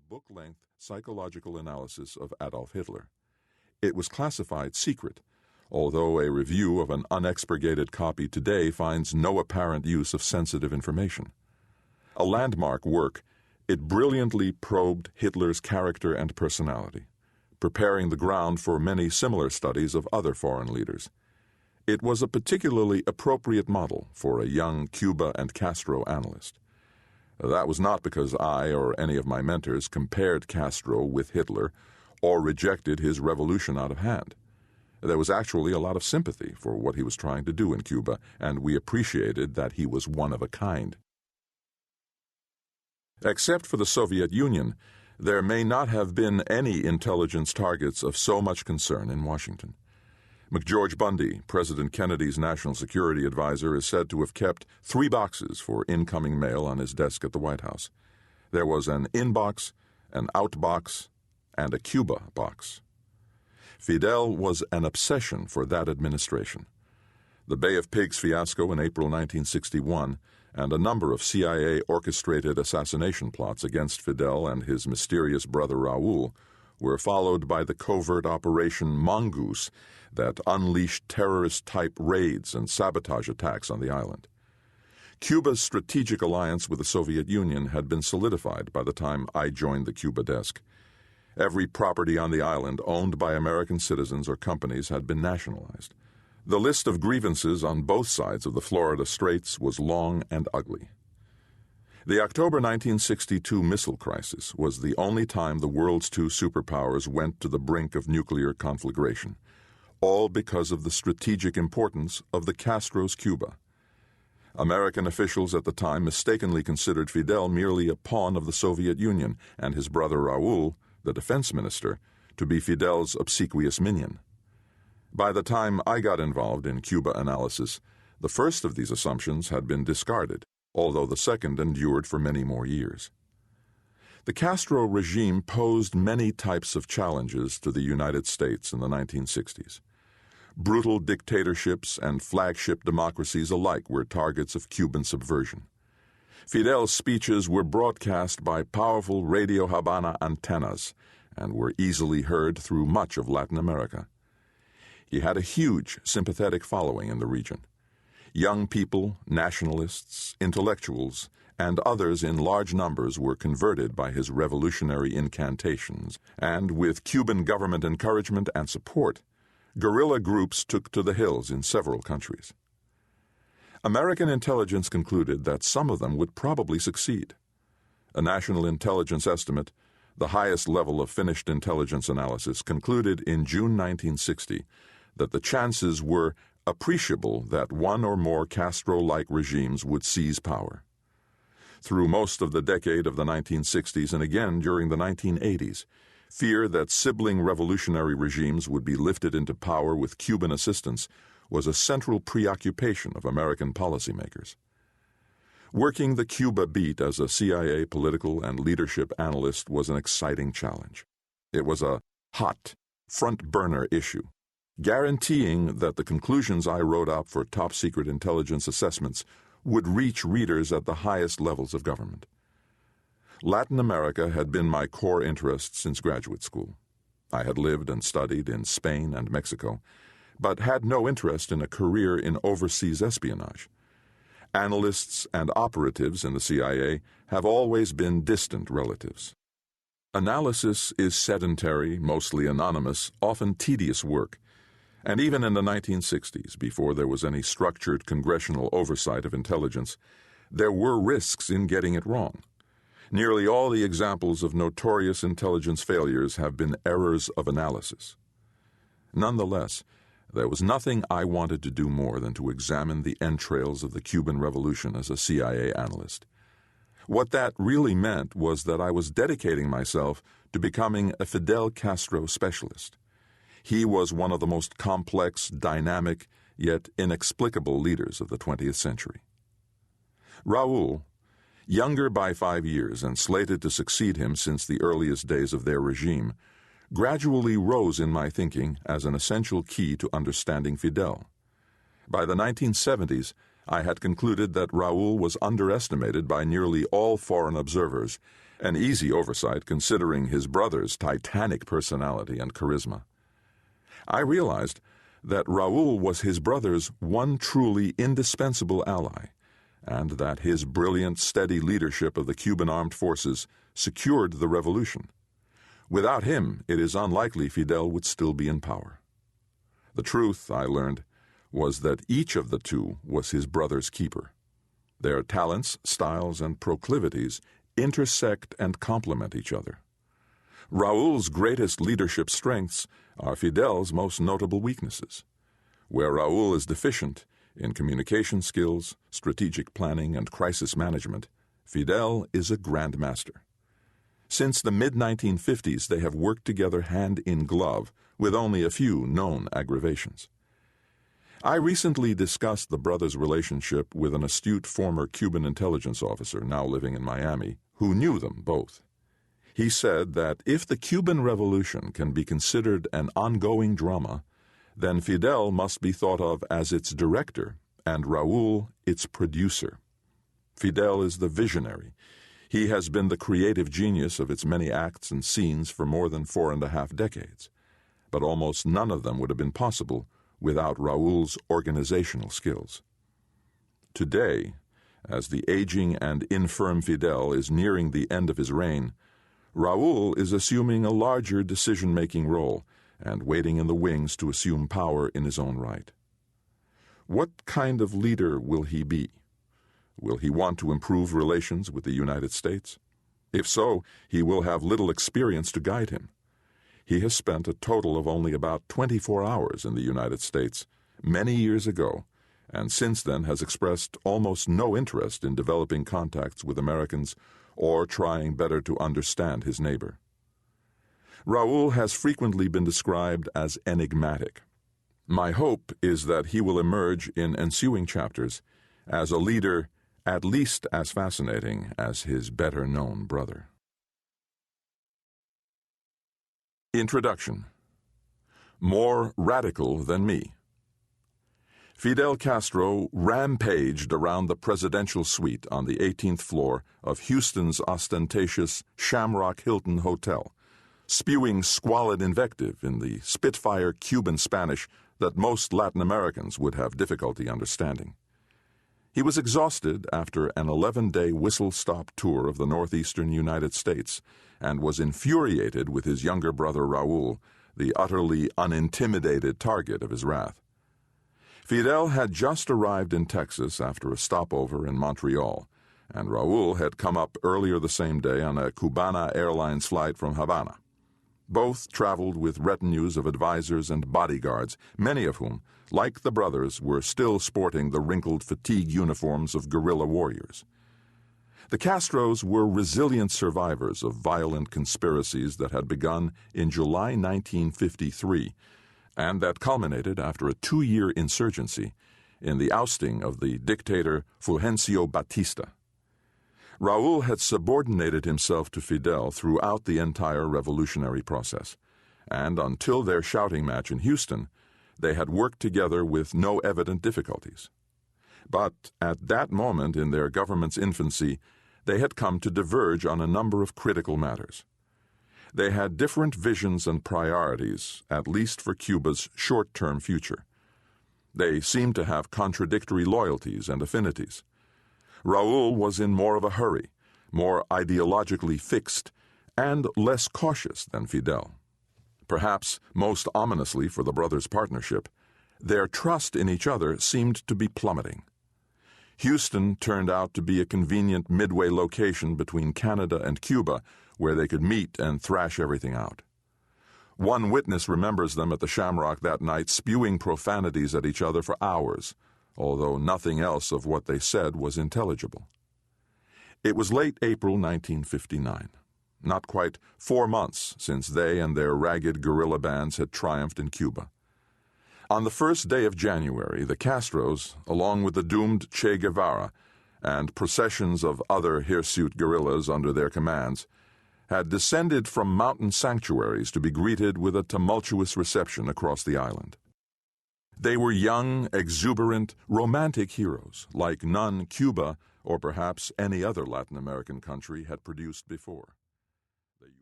book-length psychological analysis of Adolf Hitler. It was classified secret, although a review of an unexpurgated copy today finds no apparent use of sensitive information. A landmark work, it brilliantly probed Hitler's character and personality, preparing the ground for many similar studies of other foreign leaders. It was a particularly appropriate model for a young Cuba and Castro analyst. That was not because I or any of my mentors compared Castro with Hitler or rejected his revolution out of hand. There was actually a lot of sympathy for what he was trying to do in Cuba, and we appreciated that he was one of a kind. Except for the Soviet Union, there may not have been any intelligence targets of so much concern in Washington. McGeorge Bundy, President Kennedy's national security advisor, is said to have kept 3 boxes for incoming mail on his desk at the White House. There was an in-box, an out-box, and a Cuba box. Fidel was an obsession for that administration. The Bay of Pigs fiasco in April 1961 and a number of CIA-orchestrated assassination plots against Fidel and his mysterious brother Raul were followed by the covert Operation Mongoose that unleashed terrorist-type raids and sabotage attacks on the island. Cuba's strategic alliance with the Soviet Union had been solidified by the time I joined the Cuba desk. Every property on the island owned by American citizens or companies had been nationalized. The list of grievances on both sides of the Florida Straits was long and ugly. The October 1962 missile crisis was the only time the world's 2 superpowers went to the brink of nuclear conflagration, all because of the strategic importance of the Castro's Cuba. American officials at the time mistakenly considered Fidel merely a pawn of the Soviet Union and his brother Raul, the defense minister, to be Fidel's obsequious minion. By the time I got involved in Cuba analysis, the first of these assumptions had been discarded, although the second endured for many more years. The Castro regime posed many types of challenges to the United States in the 1960s. Brutal dictatorships and flagship democracies alike were targets of Cuban subversion. Fidel's speeches were broadcast by powerful Radio Habana antennas and were easily heard through much of Latin America. He had a huge sympathetic following in the region. Young people, nationalists, intellectuals, and others in large numbers were converted by his revolutionary incantations, and with Cuban government encouragement and support, guerrilla groups took to the hills in several countries. American intelligence concluded that some of them would probably succeed. A national intelligence estimate, the highest level of finished intelligence analysis, concluded in June 1960 that the chances were appreciable that one or more Castro-like regimes would seize power. Through most of the decade of the 1960s and again during the 1980s, fear that sibling revolutionary regimes would be lifted into power with Cuban assistance was a central preoccupation of American policymakers. Working the Cuba beat as a CIA political and leadership analyst was an exciting challenge. It was a hot, front-burner issue, guaranteeing that the conclusions I wrote up for top-secret intelligence assessments would reach readers at the highest levels of government. Latin America had been my core interest since graduate school. I had lived and studied in Spain and Mexico, but had no interest in a career in overseas espionage. Analysts and operatives in the CIA have always been distant relatives. Analysis is sedentary, mostly anonymous, often tedious work, and even in the 1960s, before there was any structured congressional oversight of intelligence, there were risks in getting it wrong. Nearly all the examples of notorious intelligence failures have been errors of analysis. Nonetheless, there was nothing I wanted to do more than to examine the entrails of the Cuban Revolution as a CIA analyst. What that really meant was that I was dedicating myself to becoming a Fidel Castro specialist. He was one of the most complex, dynamic, yet inexplicable leaders of the 20th century. Raul, younger by 5 years and slated to succeed him since the earliest days of their regime, gradually rose in my thinking as an essential key to understanding Fidel. By the 1970s, I had concluded that Raul was underestimated by nearly all foreign observers an easy oversight considering his brother's titanic personality and charisma. I realized that Raul was his brother's one truly indispensable ally, and that his brilliant, steady leadership of the Cuban armed forces secured the revolution. Without him, it is unlikely Fidel would still be in power. The truth, I learned, was that each of the two was his brother's keeper. Their talents, styles, and proclivities intersect and complement each other. Raul's greatest leadership strengths are Fidel's most notable weaknesses. Where Raul is deficient in communication skills, strategic planning, and crisis management, Fidel is a grandmaster. Since the mid-1950s, they have worked together hand in glove with only a few known aggravations. I recently discussed the brothers' relationship with an astute former Cuban intelligence officer now living in Miami, who knew them both. He said that if the Cuban Revolution can be considered an ongoing drama, then Fidel must be thought of as its director and Raul its producer. Fidel is the visionary. He has been the creative genius of its many acts and scenes for more than 4.5 decades, but almost none of them would have been possible without Raul's organizational skills. Today, as the aging and infirm Fidel is nearing the end of his reign, Raul is assuming a larger decision-making role and waiting in the wings to assume power in his own right. What kind of leader will he be? Will he want to improve relations with the United States? If so, he will have little experience to guide him. He has spent a total of only about 24 hours in the United States many years ago, and since then has expressed almost no interest in developing contacts with Americans or trying better to understand his neighbor. Raul has frequently been described as enigmatic. My hope is that he will emerge in ensuing chapters as a leader at least as fascinating as his better-known brother. Introduction. More radical than me. Fidel Castro rampaged around the presidential suite on the 18th floor of Houston's ostentatious Shamrock Hilton Hotel, spewing squalid invective in the Spitfire Cuban Spanish that most Latin Americans would have difficulty understanding. He was exhausted after an 11-day whistle-stop tour of the northeastern United States and was infuriated with his younger brother Raul, the utterly unintimidated target of his wrath. Fidel had just arrived in Texas after a stopover in Montreal, and Raul had come up earlier the same day on a Cubana Airlines flight from Havana. Both traveled with retinues of advisors and bodyguards, many of whom, like the brothers, were still sporting the wrinkled fatigue uniforms of guerrilla warriors. The Castros were resilient survivors of violent conspiracies that had begun in July 1953, and that culminated after a 2-year insurgency in the ousting of the dictator Fulgencio Batista. Raul had subordinated himself to Fidel throughout the entire revolutionary process, and until their shouting match in Houston, they had worked together with no evident difficulties. But at that moment in their government's infancy, they had come to diverge on a number of critical matters. They had different visions and priorities, at least for Cuba's short-term future. They seemed to have contradictory loyalties and affinities. Raul was in more of a hurry, more ideologically fixed, and less cautious than Fidel. Perhaps most ominously for the brothers' partnership, their trust in each other seemed to be plummeting. Houston turned out to be a convenient midway location between Canada and Cuba, where they could meet and thrash everything out. One witness remembers them at the Shamrock that night spewing profanities at each other for hours, although nothing else of what they said was intelligible. It was late April 1959, not quite 4 months since they and their ragged guerrilla bands had triumphed in Cuba. On the first day of January, the Castros, along with the doomed Che Guevara and processions of other hirsute guerrillas under their commands, had descended from mountain sanctuaries to be greeted with a tumultuous reception across the island. They were young, exuberant, romantic heroes, like none Cuba or perhaps any other Latin American country had produced before.